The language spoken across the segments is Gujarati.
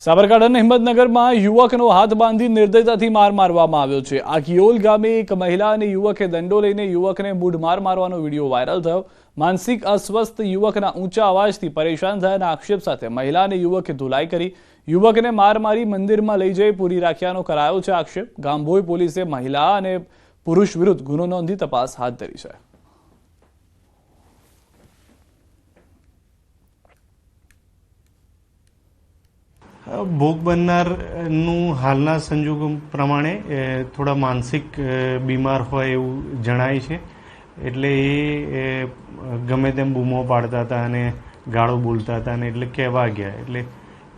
સાબરકાંઠાના હિંમતનગરમાં યુવકનો હાથ બાંધી નિર્દયતાથી માર મારવામાં આવ્યો છે। આ કિયોલ ગામે એક મહિલા અને યુવકે દંડો લઈને યુવકને મૂઢમાર મારવાનો વિડીયો વાયરલ થયો। માનસિક અસ્વસ્થ યુવકના ઊંચા અવાજથી પરેશાન થયાના આક્ષેપ સાથે મહિલા અને યુવકે ધુલાઈ કરી। યુવકને માર મારી મંદિરમાં લઈ જઈ પૂરી રાખ્યાનો કરાયો છે આક્ષેપ। ગામભોઈ પોલીસે મહિલા અને પુરુષ વિરુદ્ધ ગુનો નોંધી તપાસ હાથ ધરી છે। ભોગ બનનારનું હાલના સંજોગો પ્રમાણે થોડા માનસિક બીમાર હોય એવું જણાય છે, એટલે એ ગમે તેમ બૂમો પાડતા હતા અને ગાળો બોલતા હતા અને એટલે કહેવા ગયા, એટલે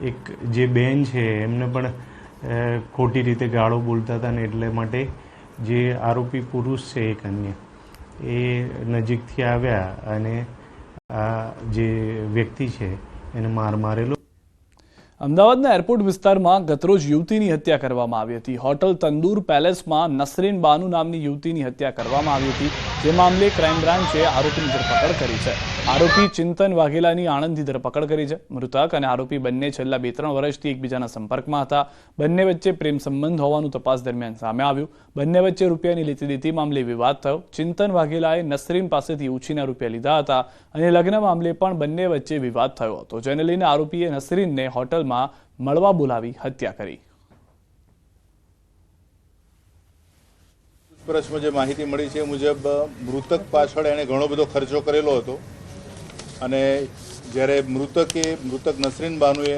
એક જે બેન છે એમને પણ ખોટી રીતે ગાળો બોલતા હતા ને એટલે માટે જે આરોપી પુરુષ છે એક અન્ય એ નજીકથી આવ્યા અને આ જે વ્યક્તિ છે એને માર મારેલો। અમદાવાદના એરપોર્ટ વિસ્તારમાં ગતરોજ યુવતીની હત્યા કરવામાં આવી હતી। હોટલ તંદૂર પેલેસમાં નસરીન બાનુ નામની યુવતીની હત્યા કરવામાં આવી હતી, જે મામલે ક્રાઇમ બ્રાન્ચે આરોપીની ધરપકડ કરી છે। આરોપી ચિંતન વાઘેલાની આણંદથી ધરપકડ કરી છે। મૃતક અને આરોપી બંને છેલ્લા 2-3 વર્ષથી એકબીજાના સંપર્કમાં હતા। બંને વચ્ચે પ્રેમ સંબંધ હોવાનું તપાસ દરમિયાન સામે આવ્યું। બંને વચ્ચે રૂપિયાની લેતી-દેતી મામલે વિવાદ થયો। ચિંતન વાઘેલાએ નસરીન પાસેથી ઉછીના રૂપિયા લીધા હતા અને લગ્ન મામલે પણ બંને વચ્ચે વિવાદ થયો હતો, જેને લઈને આરોપીએ નસરીનને હોટલમાં મળવા બોલાવી હત્યા કરી। પૂછપરછમાં જે માહિતી મળી છે મુજબ મૃતક પાછળ એણે ઘણો બધો ખર્ચો કરેલો હતો અને જ્યારે મૃતક નસરીન બાનુએ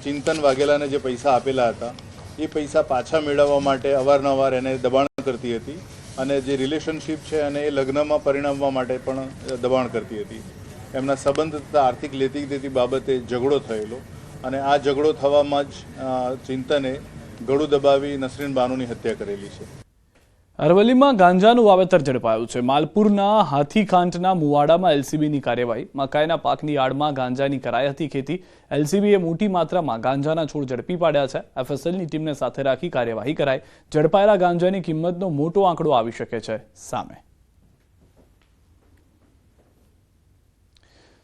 ચિંતન વાઘેલાને જે પૈસા આપેલા હતા એ પૈસા પાછા મેળવવા માટે અવારનવાર એને દબાણ કરતી હતી અને જે રિલેશનશિપ છે અને એ લગ્નમાં પરિણમવા માટે પણ દબાણ કરતી હતી। એમના સંબંધ તથા આર્થિક લેતી-દેતી બાબતે ઝઘડો થયેલો અને આ ઝઘડો થવામાં જ ચિંતને ગળું દબાવી નસરીન બાનુની હત્યા કરેલી છે। અરવલ્લીમાં ગાંજાનું વાવેતર ઝડપાયું છે। માલપુરના હાથીખાંટના મુવાડામાં એલસીબીની કાર્યવાહી। મકાઈના પાકની આડમાં ગાંજાની કરાઈ હતી ખેતી। એલસીબીએ મોટી માત્રામાં ગાંજાના છોડ ઝડપી પાડ્યા છે। એફએસએલની ટીમને સાથે રાખી કાર્યવાહી કરાઈ। ઝડપાયેલા ગાંજાની કિંમતનો મોટો આંકડો આવી શકે છે સામે।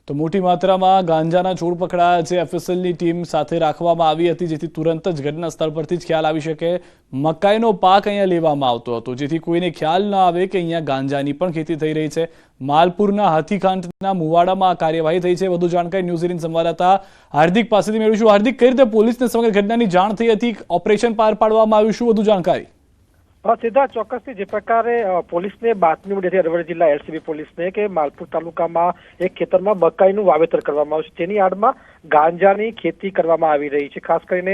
તો મોટી માત્રામાં ગાંજાના છોડ પકડાયા છે। એફએસએલની ટીમ સાથે રાખવામાં આવી હતી, જેથી તુરંત જ ઘટના સ્થળ પરથી જ ખ્યાલ આવી શકે। મકાઈનો પાક અહીંયા લેવામાં આવતો હતો, જેથી કોઈને ખ્યાલ ન આવે કે અહીંયા ગાંજાની પણ ખેતી થઈ રહી છે। માલપુરના હાથીખાંટના મુવાડામાં આ કાર્યવાહી થઈ છે। વધુ જાણકારી ન્યૂઝ 18 સંવાદદાતા હાર્દિક પાસેથી મેળવીશું। હાર્દિક, કઈ રીતે પોલીસને સમગ્ર ઘટનાની જાણ થઈ હતી? ઓપરેશન પાર પાડવામાં આવ્યું, શું વધુ જાણકારી? સીધા ચોક્કસથી જે પ્રકારે પોલીસને બાતમી મળી હતી અરવલ્લી જિલ્લા એલસીબી પોલીસને કે માલપુર તાલુકામાં એક ખેતરમાં મકાઈનું વાવેતર કરવામાં આવ્યું છે, જેની આડમાં ગાંજાની ખેતી કરવામાં આવી રહી છે। ખાસ કરીને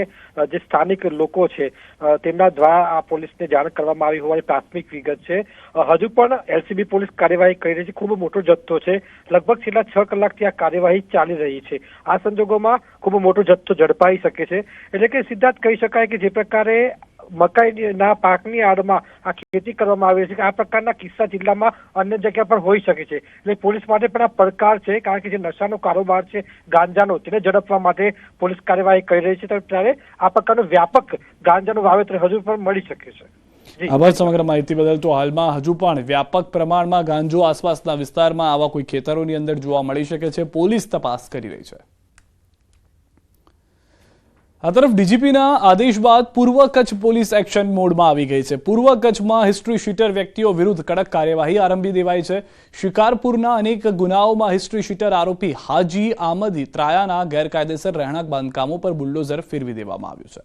જે સ્થાનિક લોકો છે તેમના દ્વારા આ પોલીસને જાણ કરવામાં આવી હોવાની પ્રાથમિક વિગત છે। હજુ પણ એલસીબી પોલીસ કાર્યવાહી કરી રહી છે। ખૂબ મોટો જથ્થો છે, લગભગ છેલ્લા 6 કલાકથી આ કાર્યવાહી ચાલી રહી છે। આ સંજોગોમાં ખૂબ મોટો જથ્થો ઝડપાઈ શકે છે, એટલે કે સીધા જ કહી શકાય કે જે પ્રકારે મકાઈના પાકની આડમાં આ ખેતી કરવામાં આવી છે કે આ પ્રકારના કિસ્સા જિલ્લામાં અન્ય જગ્યા પર હોઈ શકે છે। એટલે પોલીસ માટે પણ આ પડકાર છે, કારણ કે જે નશાનો કારોબાર છે ગાંજાનો, તેને ઝડપવા માટે પોલીસ કાર્યવાહી કરી રહી છે। ત્યારે આ પ્રકારનું વ્યાપક ગાંજાનું વાવેતર હજુ પણ મળી શકે છે। આભાર સમગ્ર માહિતી બદલ। તો હાલમાં હજુ પણ વ્યાપક પ્રમાણમાં ગાંજો આસપાસના વિસ્તારમાં આવા કોઈ ખેતરોની અંદર જોવા મળી શકે છે। પોલીસ તપાસ કરી રહી છે। આ તરફ ડીજીપીના આદેશ બાદ પૂર્વ કચ્છ પોલીસ એક્શન મોડમાં આવી ગઈ છે। પૂર્વ કચ્છમાં હિસ્ટ્રી શીટર વ્યક્તિઓ વિરુદ્ધ કડક કાર્યવાહી આરંભી દેવાઈ છે। શિકારપુરના અનેક ગુનાઓમાં હિસ્ટ્રી શીટર આરોપી હાજી આમદી ત્રાયાના ગેરકાયદેસર રહેણાંક બાંધકામો પર બુલડોઝર ફેરવી દેવામાં આવ્યું છે।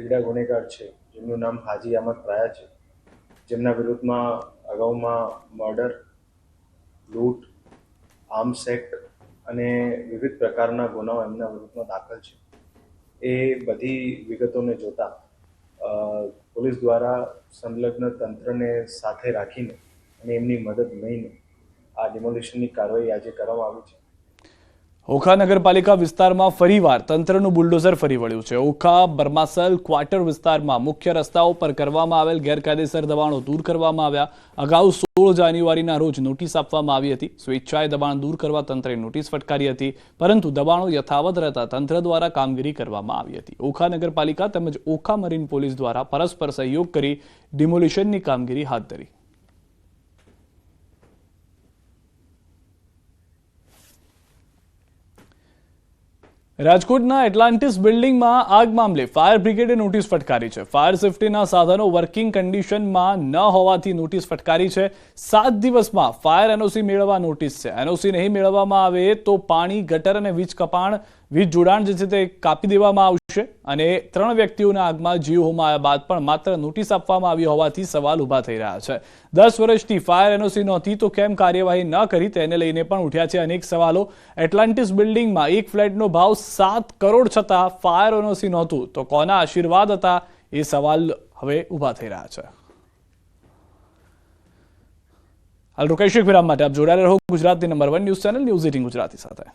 રીડા ગુનેગાર છે જેમનું નામ હાજી અહમદ ત્રાયા છે, જેમના વિરુદ્ધમાં અગાઉમાં મર્ડર, લૂંટ, આર્મ્સ એક્ટ અને વિવિધ પ્રકારના ગુનાઓ એમના વિરુદ્ધમાં દાખલ છે। એ બધી વિગતોને જોતા પોલીસ દ્વારા સંલગ્ન તંત્રને સાથે રાખીને અને એમની મદદ લઈને આ ડિમોલિશનની કાર્યવાહી આજે કરવામાં આવી છે। ઓખા નગરપાલિકા વિસ્તારમાં ફરીવાર તંત્રનું બુલડોઝર ફરી વળ્યું છે। ઓખા બરમાસલ ક્વાર્ટર વિસ્તારમાં મુખ્ય રસ્તાઓ પર કરવામાં આવેલ ગેરકાયદેસર દબાણો દૂર કરવામાં આવ્યા। અગાઉ 16 જાન્યુઆરીના રોજ નોટિસ આપવામાં આવી હતી। સ્વેચ્છાએ દબાણ દૂર કરવા તંત્રે નોટિસ ફટકારી હતી, પરંતુ દબાણો યથાવત રહેતા તંત્ર દ્વારા કામગીરી કરવામાં આવી હતી। ઓખા નગરપાલિકા તેમજ ઓખા મરીન પોલીસ દ્વારા પરસ્પર સહયોગ કરી ડિમોલિશનની કામગીરી હાથ ધરી। રાજકોટના એટલાન્ટિસ બિલ્ડિંગમાં આગ મામલે ફાયર બ્રિગેડે નોટિસ ફટકારી છે. ફાયર સેફટીના સાધનો વર્કિંગ કન્ડિશનમાં ન હોવાથી નોટિસ ફટકારી છે. 7 દિવસમાં ફાયર એનઓસી મેળવવા નોટિસ છે. એનઓસી નહીં મેળવવામાં આવે તો પાણી, ગટર અને વીજ જોડાણ જે છે તે કાપી દેવામાં આવશે. અને 3 વ્યક્તિઓના આગમાં જીવ હોમાયા બાદ પણ માત્ર નોટિસ આપવામાં આવી હોવાથી સવાલ ઊભા થઈ રહ્યા છે. 10 વર્ષથી ફાયર એનઓસી નહોતી તો કેમ કાર્યવાહી ન કરી, તેને લઈને પણ ઉઠ્યા છે અનેક સવાલો. એટલાન્ટિસ બિલ્ડિંગમાં એક ફ્લેટનો ભાવ 7 કરોડ છતાં ફાયર એનઓસી નહોતું તો કોના આશીર્વાદ હતા, એ સવાલ હવે ઊભા થઈ રહ્યા છે. હાલ રોકાઈશું એક વિરામ માટે. આપ જોડાયેલા રહો ગુજરાતની number 1 news channel news 18 Gujarati સાથે.